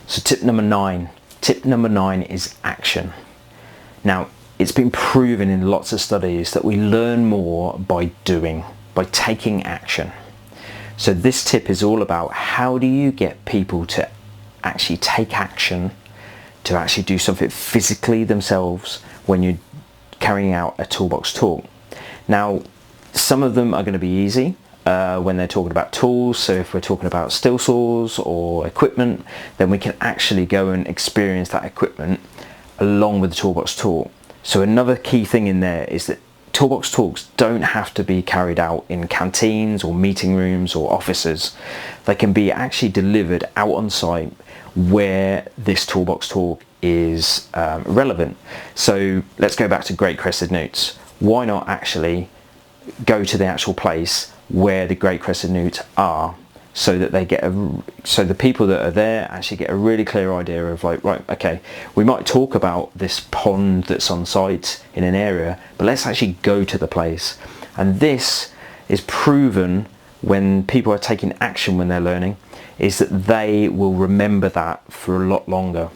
So tip number nine. Tip number nine is action. Now, it's been proven in lots of studies that we learn more by doing, by taking action. So this tip is all about how do you get people to actually take action, to actually do something physically themselves when you're carrying out a toolbox talk. Now, some of them are going to be easy when they're talking about tools. So if we're talking about steel saws or equipment, then we can actually go and experience that equipment along with the toolbox talk. So another key thing in there is that toolbox talks don't have to be carried out in canteens or meeting rooms or offices. They can be actually delivered out on site where this toolbox talk is relevant. So let's go back to Great Crested Newts. Why not actually go to the actual place where the Great Crested Newts are, so that they get so the people that are there actually get a really clear idea of like, right, okay, we might talk about this pond that's on site in an area, but let's actually go to the place. And this is proven when people are taking action when they're learning, is that they will remember that for a lot longer.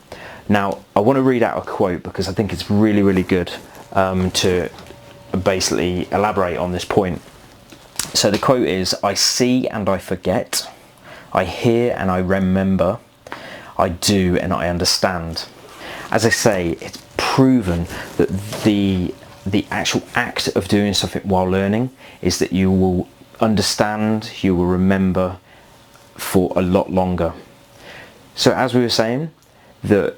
Now, I want to read out a quote because I think it's really, really good to basically elaborate on this point. So the quote is, "I see and I forget, I hear and I remember, I do and I understand." As I say, it's proven that the actual act of doing something while learning is that you will understand, you will remember for a lot longer. So as we were saying, the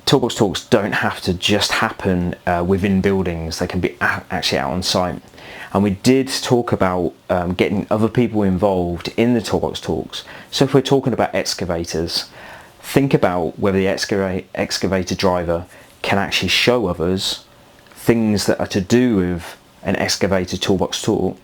toolbox talks don't have to just happen within buildings. They can be actually out on site. And we did talk about getting other people involved in the toolbox talks. So if we're talking about excavators, think about whether the excavator driver can actually show others things that are to do with an excavator toolbox talk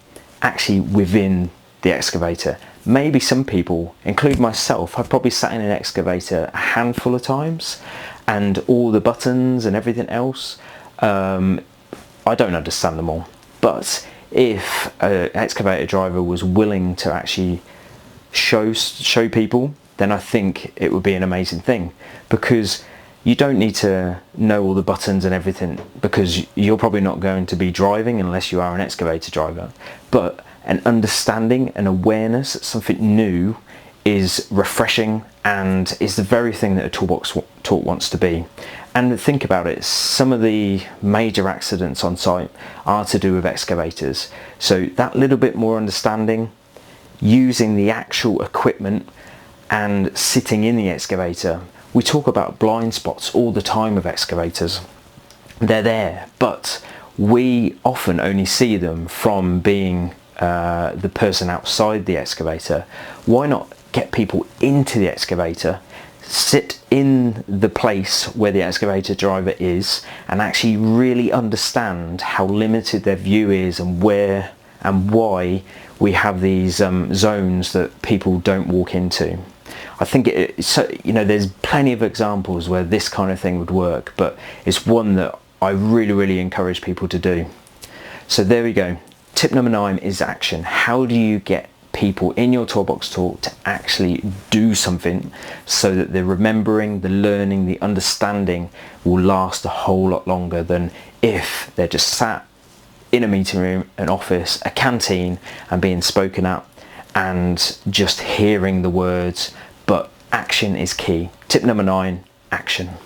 actually within the excavator. Maybe some people, including myself, I've probably sat in an excavator a handful of times, and all the buttons and everything else, I don't understand them all. But if an excavator driver was willing to actually show people, then I think it would be an amazing thing, because you don't need to know all the buttons and everything, because you're probably not going to be driving unless you are an excavator driver. But an understanding and awareness that something new is refreshing and is the very thing that a toolbox talk wants to be. And think about it, some of the major accidents on site are to do with excavators. So that little bit more understanding, using the actual equipment and sitting in the excavator. We talk about blind spots all the time with excavators. They're there, but we often only see them from being the person outside the excavator. Why not get people into the excavator, sit in the place where the excavator driver is, and actually really understand how limited their view is and where and why we have these zones that people don't walk into. I think there's plenty of examples where this kind of thing would work, but it's one that I really, really encourage people to do. So there we go. Tip number 9 is action. How do you get people in your toolbox talk to actually do something so that the remembering, the learning, the understanding will last a whole lot longer than if they're just sat in a meeting room, an office, a canteen, and being spoken at and just hearing the words. But action is key. Tip number 9, action.